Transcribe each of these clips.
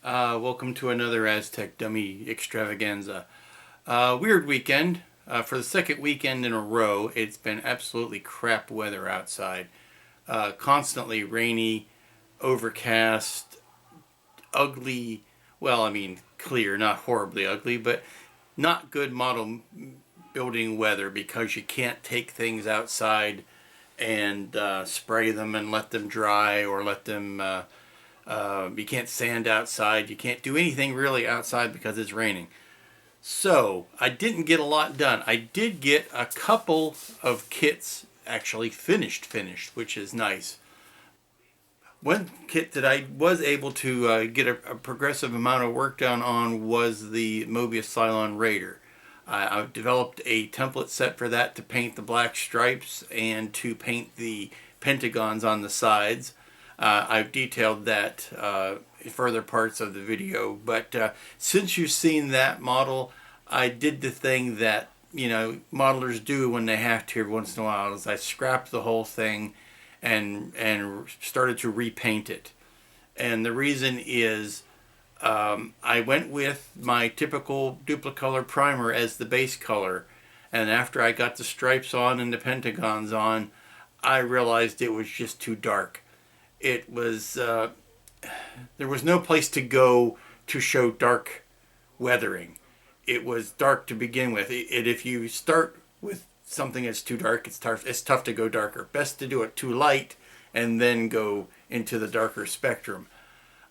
Welcome to another Aztec Dummy Extravaganza. Weird weekend. For the second weekend in a row, it's been absolutely crap weather outside. Constantly rainy, overcast, ugly. Well, I mean, clear, not horribly ugly, but not good model building weather because you can't take things outside and spray them and let them dry or let them. You can't sand outside. You can't do anything really outside because it's raining. So I didn't get a lot done. I did get a couple of kits actually finished, which is nice. One kit that I was able to get a progressive amount of work done on was the Moebius Cylon Raider. I've developed a template set for that to paint the black stripes and to paint the pentagons on the sides. I've detailed that in further parts of the video, but since you've seen that model, I did the thing that modelers do when they have to every once in a while. Is I scrapped the whole thing and started to repaint it. And the reason is I went with my typical Duplicolor primer as the base color, and after I got the stripes on and the pentagons on, I realized it was just too dark. It was there was no place to go to show dark weathering. It was dark to begin with. If you start with something that's too dark, it's tough to go darker. Best to do it too light and then go into the darker spectrum.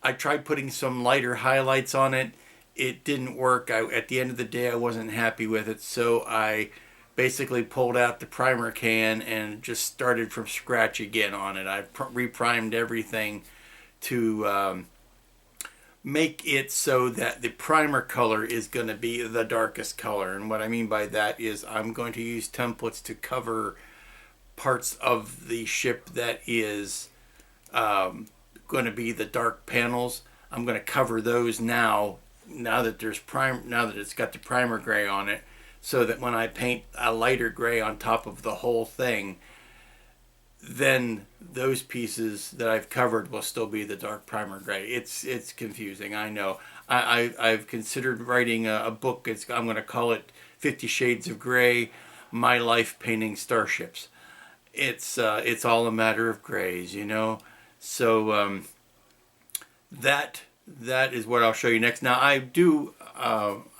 I tried putting some lighter highlights on it. It didn't work. At the end of the day, I wasn't happy with it, so I basically pulled out the primer can and just started from scratch again on it. I reprimed everything to make it so that the primer color is going to be the darkest color. And what I mean by that is I'm going to use templates to cover parts of the ship that is going to be the dark panels. I'm going to cover those now that it's got the primer gray on it, so that when I paint a lighter gray on top of the whole thing, then those pieces that I've covered will still be the dark primer gray. It's confusing, I know. I've considered writing a book. I'm going to call it 50 Shades of Gray, My Life Painting Starships. It's all a matter of grays, So that is what I'll show you next. Now I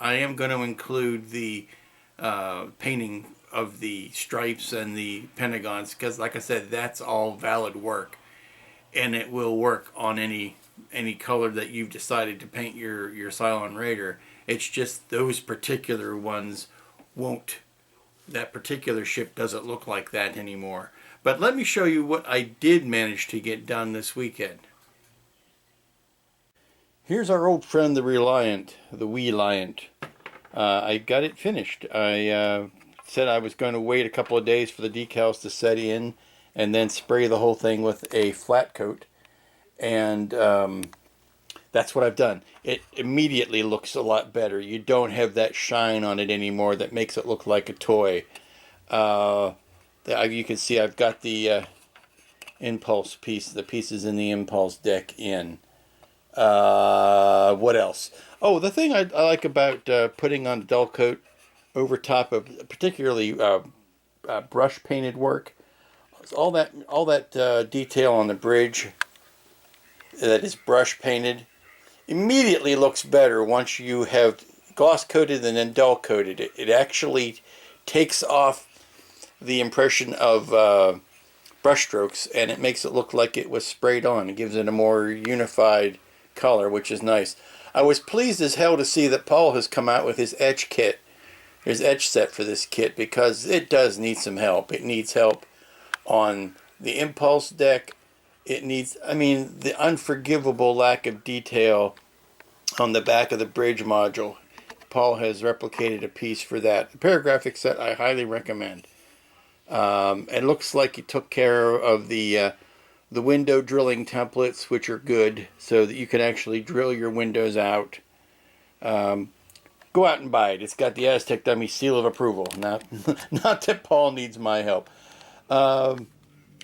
am going to include the painting of the stripes and the pentagons, because like I said, that's all valid work and it will work on any color that you've decided to paint your Cylon Raider. It's just those particular ones won't. That particular ship doesn't look like that anymore. But let me show you what I did manage to get done this weekend. Here's our old friend the Reliant, the Reliant. I got it finished. I said I was going to wait a couple of days for the decals to set in and then spray the whole thing with a flat coat. And that's what I've done. It immediately looks a lot better. You don't have that shine on it anymore that makes it look like a toy. You can see I've got the impulse piece, the pieces in the impulse deck in. What else? Oh, the thing I like about putting on a dull coat over top of particularly brush painted work is all that detail on the bridge that is brush painted immediately looks better once you have gloss coated and then dull coated it. It actually takes off the impression of brush strokes and it makes it look like it was sprayed on. It gives it a more unified color, which is nice. I was pleased as hell to see that Paul has come out with his etch kit, his etch set for this kit, because it does need some help. It needs help on the impulse deck. It needs, the unforgivable lack of detail on the back of the bridge module. Paul has replicated a piece for that. The paragraphic set I highly recommend. It looks like he took care of the window drilling templates, which are good, so that you can actually drill your windows out. Go out and buy it. It's got the Aztec Dummy seal of approval. Not that Paul needs my help.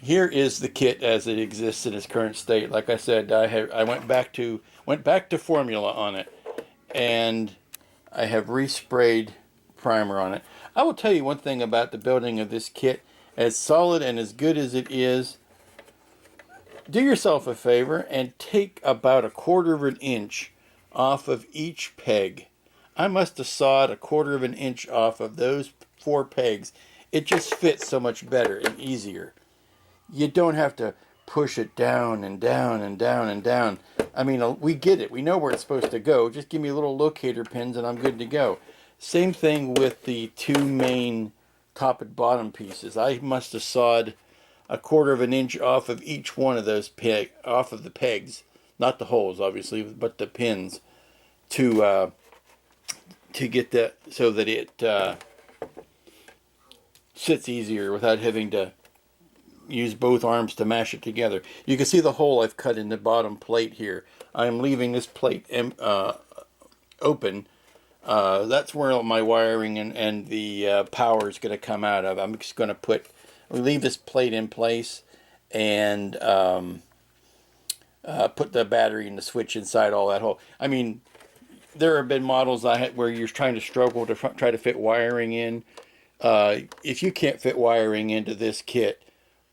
here is the kit as it exists in its current state. Like I said, I went back to formula on it, and I have resprayed primer on it. I will tell you one thing about the building of this kit. As solid and as good as it is, do yourself a favor and take about 1/4 of an inch off of each peg. I must have sawed 1/4 of an inch off of those 4 pegs. It just fits so much better and easier. You don't have to push it down and down and down and down. I mean, we get it. We know where it's supposed to go. Just give me little locator pins and I'm good to go. Same thing with the 2 main top and bottom pieces. I must have sawed 1/4 of an inch off of each one of those off of the pegs, not the holes obviously, but the pins, to get that so that it sits easier without having to use both arms to mash it together. You can see the hole I've cut in the bottom plate here. I'm leaving this plate open. That's where my wiring and the power is going to come out of. I'm just going to leave this plate in place and put the battery and the switch inside all that hole. I mean, there have been models where you're trying to struggle to try to fit wiring in. If you can't fit wiring into this kit,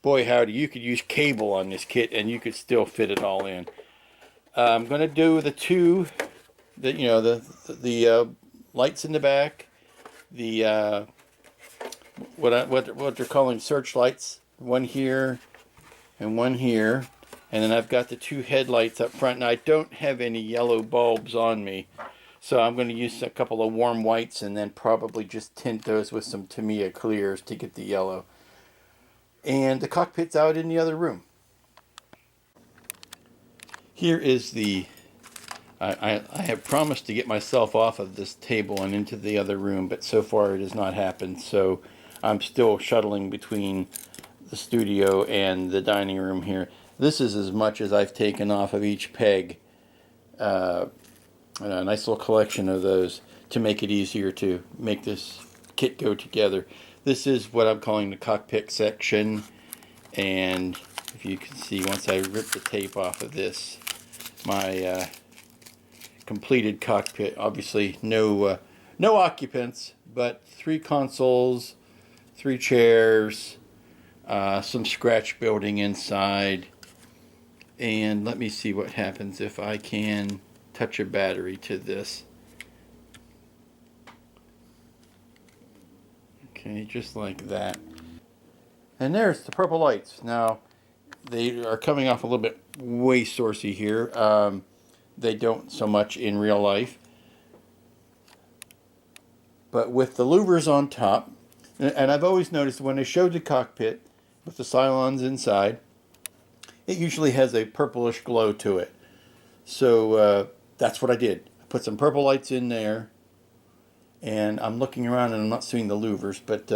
boy howdy, you could use cable on this kit and you could still fit it all in. I'm going to do the 2, the lights in the back, the what they're calling searchlights, one here and one here, and then I've got the 2 headlights up front. Now I don't have any yellow bulbs on me, so I'm going to use a couple of warm whites and then probably just tint those with some Tamiya clears to get the yellow. And the cockpit's out in the other room. Here is the I have promised to get myself off of this table and into the other room, but so far it has not happened, so I'm still shuttling between the studio and the dining room here. This is as much as I've taken off of each peg. A nice little collection of those to make it easier to make this kit go together. This is what I'm calling the cockpit section, and if you can see, once I rip the tape off of this, my completed cockpit. Obviously no occupants, but 3 consoles, 3 chairs, some scratch building inside, and let me see what happens if I can touch a battery to this. Okay, just like that. And there's the purple lights. Now, they are coming off a little bit way sourcey here. They don't so much in real life. But with the louvers on top, and I've always noticed when they showed the cockpit with the Cylons inside, it usually has a purplish glow to it. So that's what I did. I put some purple lights in there, and I'm looking around and I'm not seeing the louvers, but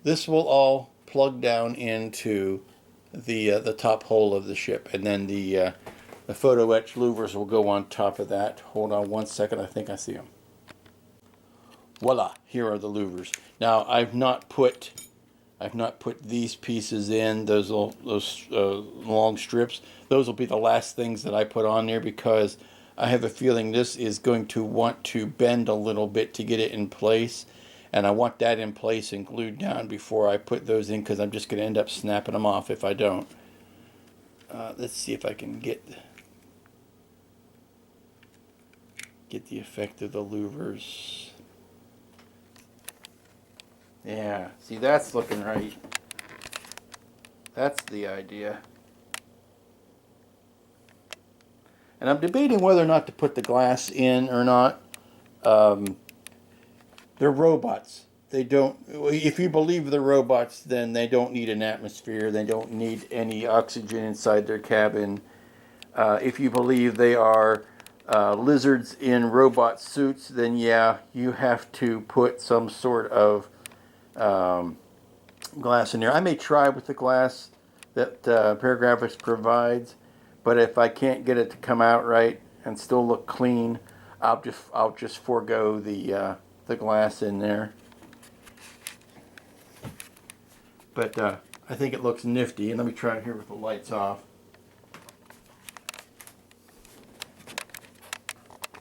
this will all plug down into the top hole of the ship, and then the photo etch louvers will go on top of that. Hold on one second, I think I see them. Voila, here are the louvers. Now I've not put these pieces in, those long strips. Those will be the last things that I put on there, because I have a feeling this is going to want to bend a little bit to get it in place, and I want that in place and glued down before I put those in, because I'm just going to end up snapping them off if I don't. Let's see if I can get the effect of the louvers. Yeah, see, that's looking right. That's the idea. And I'm debating whether or not to put the glass in or not. They're robots. They don't, if you believe the robots, then they don't need an atmosphere. They don't need any oxygen inside their cabin. If you believe they are lizards in robot suits, then yeah, you have to put some sort of glass in there. I may try with the glass that Paragraphics provides, but if I can't get it to come out right and still look clean, I'll just forego the glass in there. But I think it looks nifty. And let me try it here with the lights off.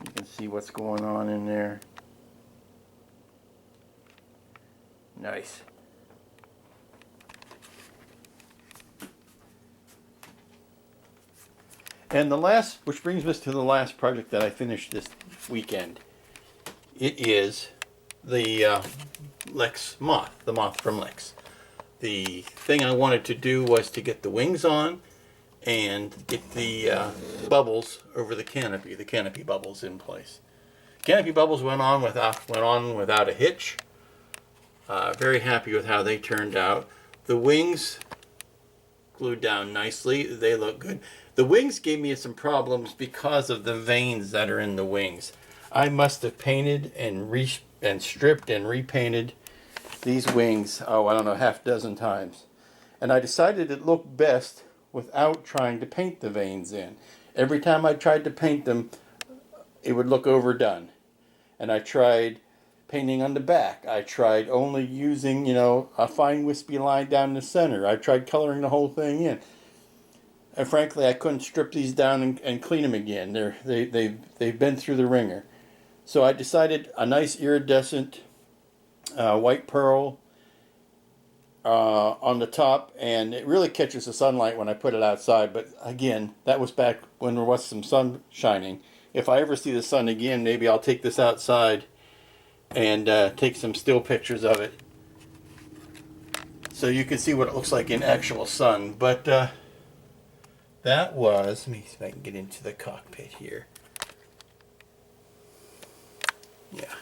You can see what's going on in there. Nice. And the last, which brings us to the last project that I finished this weekend. It is the Lex moth, the moth from Lex. The thing I wanted to do was to get the wings on and get the bubbles over the canopy bubbles in place. Canopy bubbles went on without a hitch. Very happy with how they turned out. The wings glued down nicely. They look good. The wings gave me some problems because of the veins that are in the wings. I must have painted and stripped and repainted these wings, I don't know, half a dozen times. And I decided it looked best without trying to paint the veins in. Every time I tried to paint them, it would look overdone. And I tried painting on the back. I tried only using, a fine wispy line down the center. I tried coloring the whole thing in. And frankly, I couldn't strip these down and clean them again. They've been through the ringer. So I decided a nice iridescent white pearl on the top, and it really catches the sunlight when I put it outside. But again, that was back when there was some sun shining. If I ever see the sun again, maybe I'll take this outside and take some still pictures of it so you can see what it looks like in actual sun. But that was, let me see if I can get into the cockpit here. Yeah.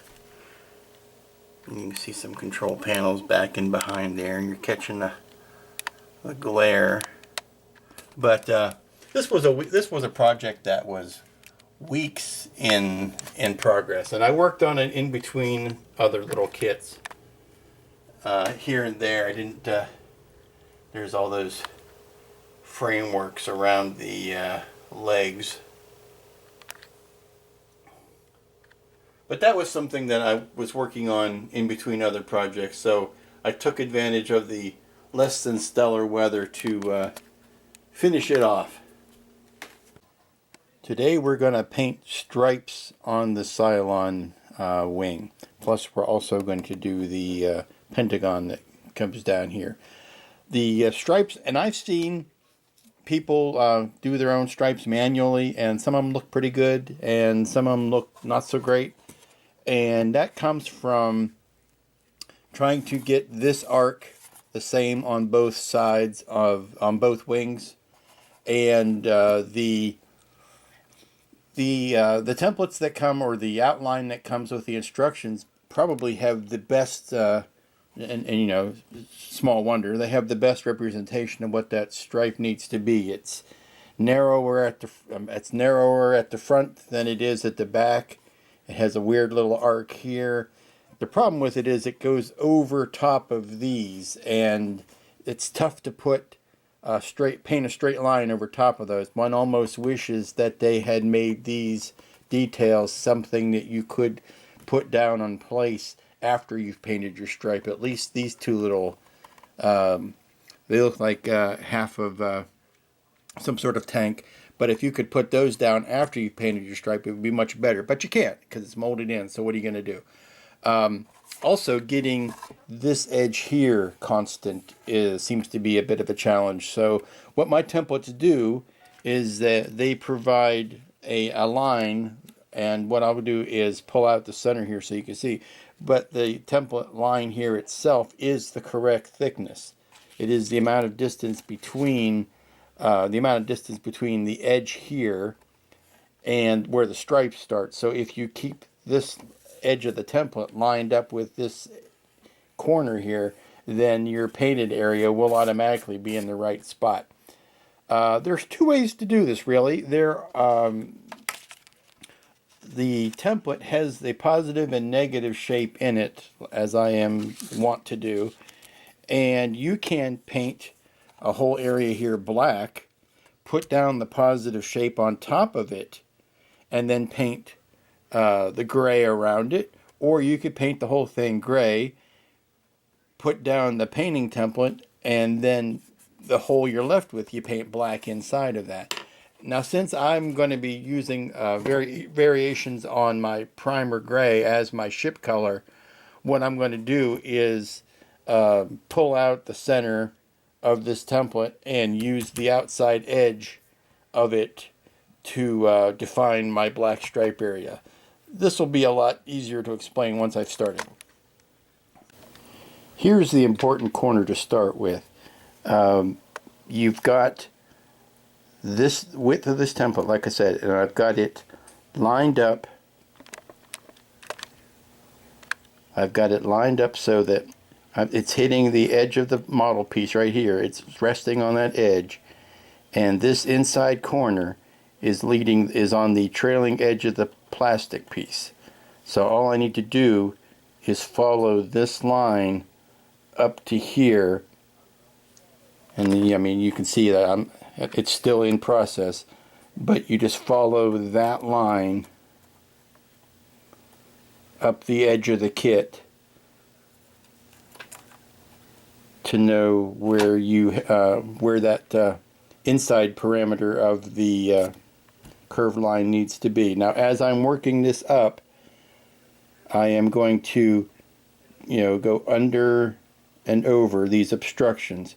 And you can see some control panels back and behind there, and you're catching the glare. But this was a project that was weeks in progress, and I worked on it in between other little kits here and there. I didn't. There's all those frameworks around the legs. But that was something that I was working on in between other projects, so I took advantage of the less than stellar weather to finish it off. Today we're going to paint stripes on the Cylon wing. Plus we're also going to do the pentagon that comes down here. The stripes, and I've seen people do their own stripes manually, and some of them look pretty good and some of them look not so great. And that comes from trying to get this arc the same on both sides on both wings. And the templates that come, or the outline that comes with the instructions, probably have the best and small wonder, they have the best representation of what that stripe needs to be. It's narrower at the front than it is at the back. It has a weird little arc here. The problem with it is it goes over top of these, and it's tough to paint a straight line over top of those. One almost wishes that they had made these details something that you could put down on place after you've painted your stripe. At least these two little, they look like half of some sort of tank. But if you could put those down after you've painted your stripe, it would be much better. But you can't, because it's molded in, so what are you going to do? Also, getting this edge here constant seems to be a bit of a challenge. So what my templates do is that they provide a line, and what I would do is pull out the center here so you can see. But the template line here itself is the correct thickness. It is the amount of distance between the edge here and where the stripe starts. So if you keep this edge of the template lined up with this corner here, then your painted area will automatically be in the right spot. There's two ways to do this, really. The template has the positive and negative shape in it, as I want to do, and you can paint a whole area here black, put down the positive shape on top of it, and then paint the gray around it. Or you could paint the whole thing gray, put down the painting template, and then the hole you're left with, you paint black inside of that. Now, since I'm going to be using variations on my primer gray as my ship color, what I'm going to do is pull out the center of this template and use the outside edge of it to define my black stripe area. This will be a lot easier to explain once I've started. Here's the important corner to start with. You've got this width of this template, like I said, and I've got it lined up. I've got it lined up so that it's hitting the edge of the model piece right here. It's resting on that edge, and this inside corner is on the trailing edge of the plastic piece. So all I need to do is follow this line up to here, and then, I mean, you can see that it's still in process, but you just follow that line up the edge of the kit to know where that inside parameter of the curved line needs to be. Now, as I'm working this up, I am going to, go under and over these obstructions.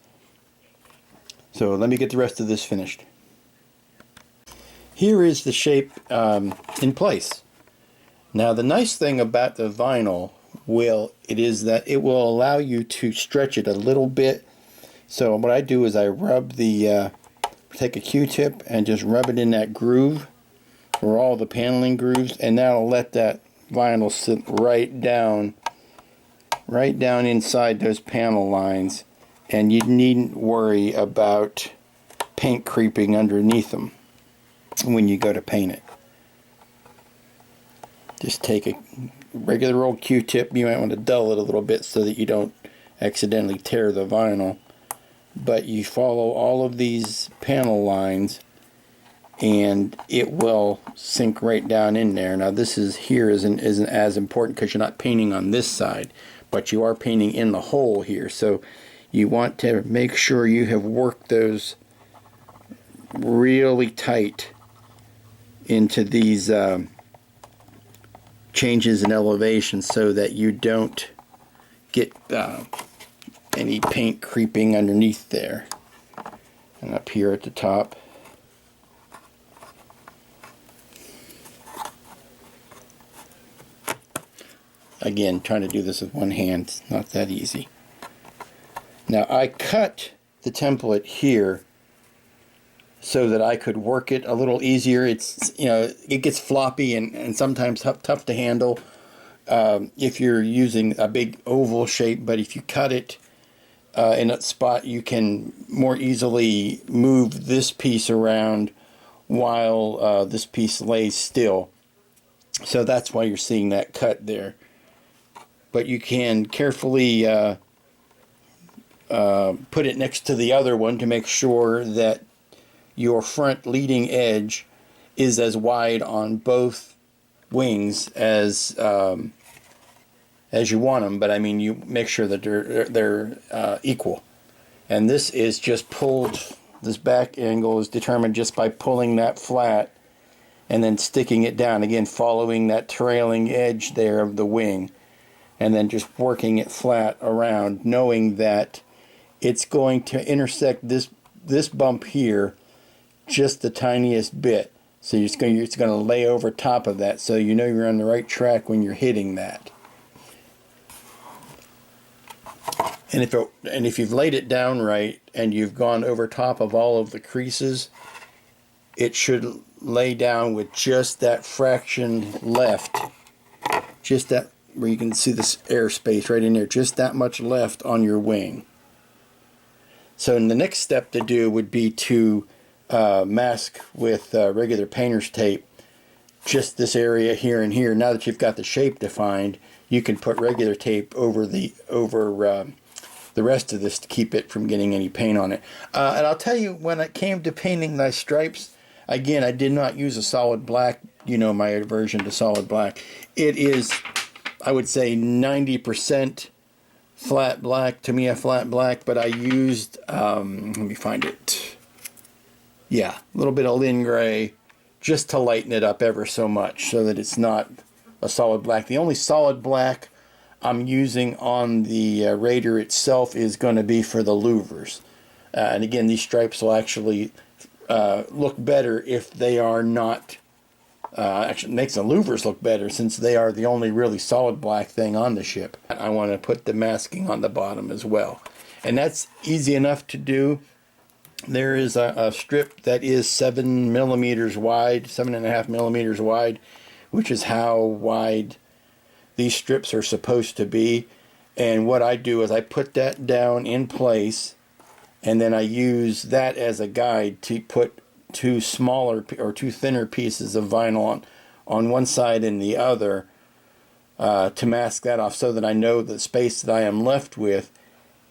So let me get the rest of this finished. Here is the shape in place. Now, the nice thing about the vinyl is that it will allow you to stretch it a little bit. So what I do is I take a Q-tip and just rub it in that groove, or all the paneling grooves, and that'll let that vinyl sit right down inside those panel lines, and you needn't worry about paint creeping underneath them when you go to paint it. Just take a regular old Q-tip. You might want to dull it a little bit so that you don't accidentally tear the vinyl, but you follow all of these panel lines and it will sink right down in there. Now, this isn't as important because you're not painting on this side, but you are painting in the hole here. So you want to make sure you have worked those really tight into these changes in elevation so that you don't get any paint creeping underneath there. And up here at the top. Again, trying to do this with one hand, it's not that easy. Now, I cut the template here so that I could work it a little easier. It's, it gets floppy and sometimes tough to handle if you're using a big oval shape, but if you cut it in a spot, you can more easily move this piece around while this piece lays still. So that's why you're seeing that cut there. But you can carefully put it next to the other one to make sure that your front leading edge is as wide on both wings as you want them. But I mean, you make sure that they're equal. And this is just pulled. This back angle is determined just by pulling that flat and then sticking it down. Again, following that trailing edge there of the wing, and then just working it flat around, knowing that it's going to intersect this bump here just the tiniest bit. So it's going to lay over top of that, so you know you're on the right track when you're hitting that. And if you've laid it down right and you've gone over top of all of the creases, it should lay down with just that fraction left, just that, where you can see this airspace right in there, just that much left on your wing. So the next step to do would be to mask with regular painter's tape just this area here and here. Now that you've got the shape defined, you can put regular tape over the rest of this to keep it from getting any paint on it. And I'll tell you, when it came to painting my stripes, again, I did not use a solid black, my aversion to solid black. It is, I would say, 90% flat black, Tamiya flat black, but I used, let me find it. Yeah, a little bit of Lynn Gray just to lighten it up ever so much so that it's not a solid black. The only solid black I'm using on the Raider itself is going to be for the louvers. And again, these stripes will actually look better if they are not, actually makes the louvers look better since they are the only really solid black thing on the ship. I want to put the masking on the bottom as well. And that's easy enough to do. There is a strip that is 7 millimeters wide, 7.5 millimeters wide, which is how wide these strips are supposed to be. And what I do is I put that down in place, and then I use that as a guide to put two smaller or two thinner pieces of vinyl on one side and the other to mask that off so that I know the space that I am left with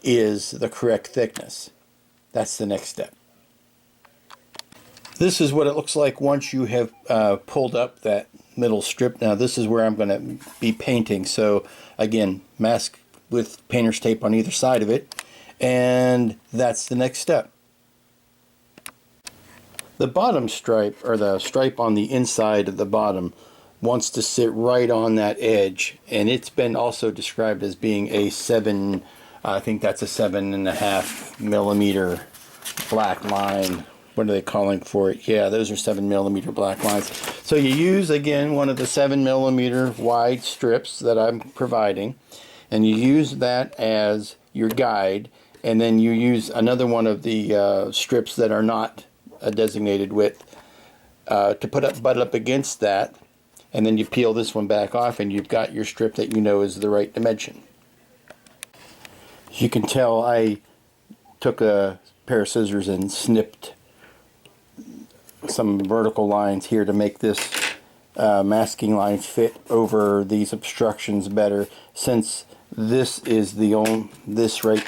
is the correct thickness. That's the next step. This is what it looks like once you have pulled up that middle strip. Now this is where I'm going to be painting. So again, mask with painter's tape on either side of it. And that's the next step. The bottom stripe, or the stripe on the inside of the bottom, wants to sit right on that edge. And it's been also described as being a 7, I think that's a 7.5 millimeter black line. What are they calling for it? Yeah, those are 7 millimeter black lines. So you use, again, one of the 7 millimeter wide strips that I'm providing, and you use that as your guide, and then you use another one of the strips that are not a designated width to butt up against that, and then you peel this one back off, and you've got your strip that you know is the right dimension. As you can tell, I took a pair of scissors and snipped some vertical lines here to make this masking line fit over these obstructions better, since this is the only this right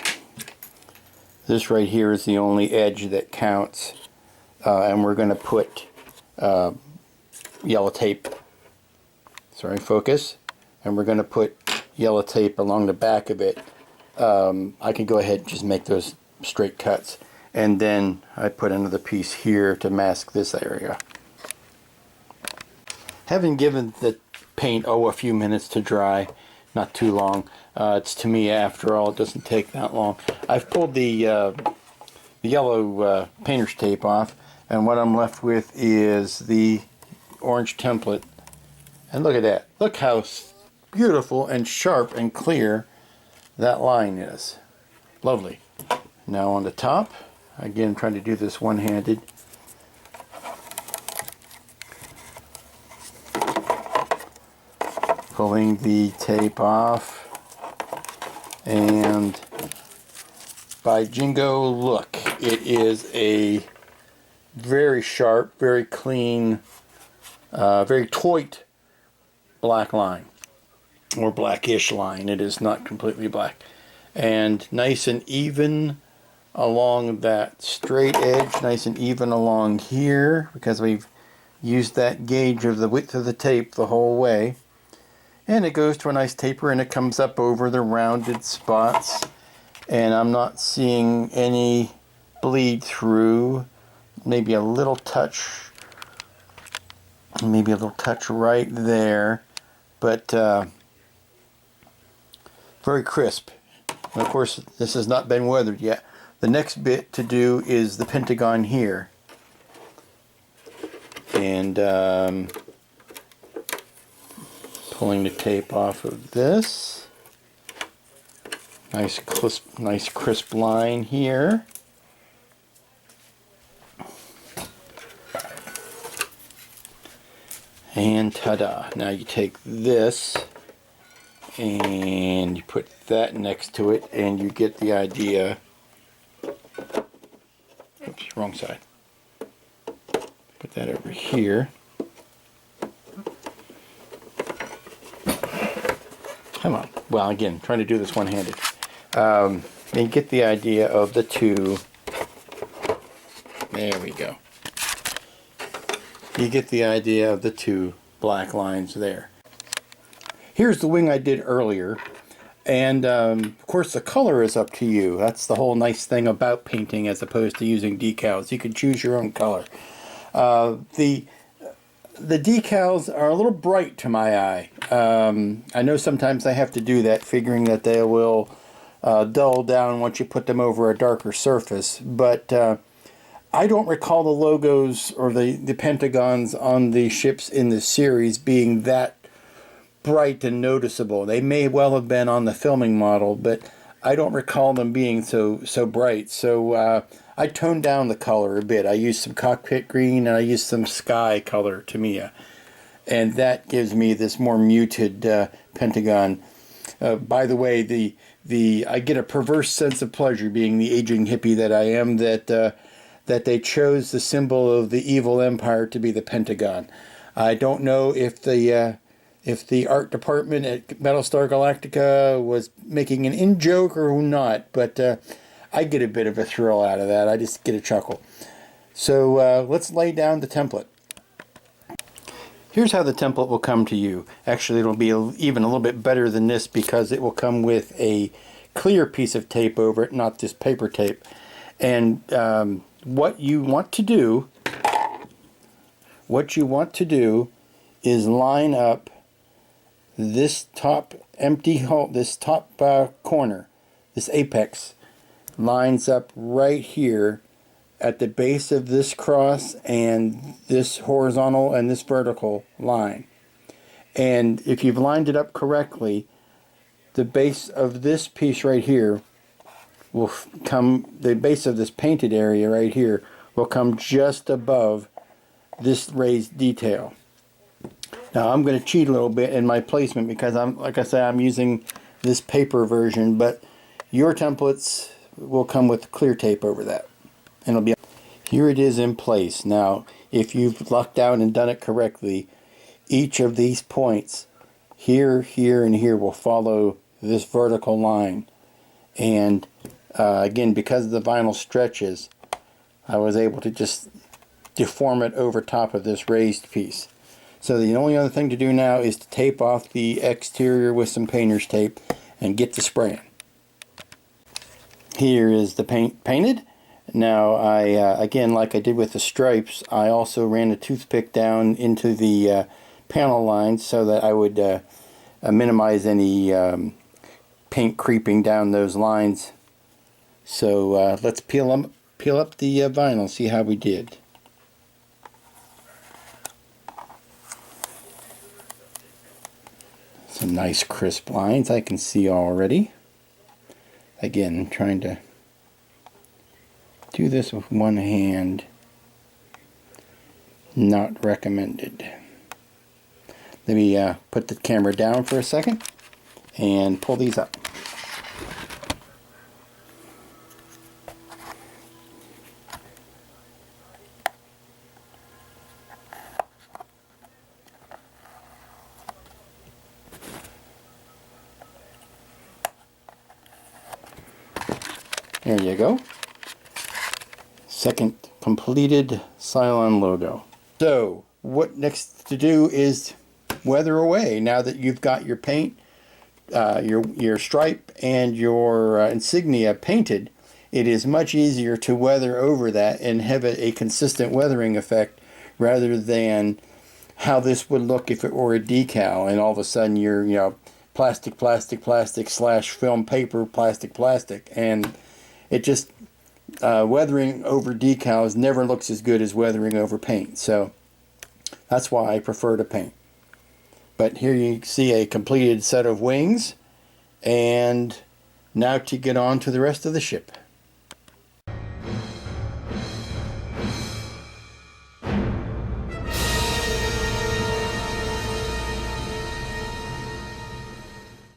here is the only edge that counts, and we're going to put yellow tape, focus, and we're going to put yellow tape along the back of it. I can go ahead and just make those straight cuts. And then I put another piece here to mask this area. Having given the paint, a few minutes to dry, not too long. It's Tamiya after all, it doesn't take that long. I've pulled the yellow painter's tape off, and what I'm left with is the orange template. And look at that. Look how beautiful and sharp and clear that line is. Lovely. Now on the top. Again, trying to do this one-handed. Pulling the tape off, and by jingo, look, it is a very sharp, very clean, very taut black line, or blackish line. It is not completely black, and nice and even along that straight edge, nice and even along here, because we've used that gauge of the width of the tape the whole way. And it goes to a nice taper, and it comes up over the rounded spots, and I'm not seeing any bleed through. Maybe a little touch right there, but very crisp. And of course, this has not been weathered yet. The next bit to do is the pentagon here, and pulling the tape off of this. Nice crisp line here. And ta-da! Now you take this and you put that next to it, and you get the idea. Oops, wrong side. Put that over here. Come on. Well, again, trying to do this one-handed. And you get the idea of the two. There we go. You get the idea of the two black lines there. Here's the wing I did earlier, And of course the color is up to you. That's the whole nice thing about painting as opposed to using decals. You can choose your own color. The decals are a little bright to my eye. I know sometimes I have to do that, figuring that they will dull down once you put them over a darker surface. But I don't recall the logos or the pentagons on the ships in this series being that bright and noticeable. They may well have been on the filming model, but I don't recall them being so bright. So I toned down the color a bit. I used some cockpit green and I used some sky color, Tamiya, and that gives me this more muted pentagon. By the way, I get a perverse sense of pleasure, being the aging hippie that I am, that they chose the symbol of the evil empire to be the pentagon. I don't know if the art department at Battlestar Galactica was making an in-joke or not, but I get a bit of a thrill out of that. I just get a chuckle. So let's lay down the template. Here's how the template will come to you. Actually, it'll be even a little bit better than this because it will come with a clear piece of tape over it, not this paper tape. And what you want to do is line up this top empty hole, this top corner, this apex, lines up right here at the base of this cross and this horizontal and this vertical line. And if you've lined it up correctly, the base of this piece right here will come, the base of this painted area right here will come just above this raised detail. Now I'm going to cheat a little bit in my placement because like I said, I'm using this paper version, but your templates will come with clear tape over that. And it'll be, here it is in place. Now, if you've lucked out and done it correctly, each of these points, here, here, and here, will follow this vertical line. And again, because the vinyl stretches, I was able to just deform it over top of this raised piece. So the only other thing to do now is to tape off the exterior with some painter's tape and get to spraying. Here is the paint painted. Now I, again, like I did with the stripes, I also ran a toothpick down into the panel lines so that I would minimize any paint creeping down those lines. So let's peel up the vinyl, see how we did. Some nice crisp lines I can see already. Again, trying to do this with one hand. Not recommended. Let me put the camera down for a second and pull these up. There you go. Second completed Cylon logo. So what next to do is weather away. Now that you've got your paint, your stripe and your insignia painted, it is much easier to weather over that and have a consistent weathering effect rather than how this would look if it were a decal and all of a sudden you're plastic slash film paper plastic, and it just weathering over decals never looks as good as weathering over paint. So that's why I prefer to paint. But here you see a completed set of wings, and now to get on to the rest of the ship.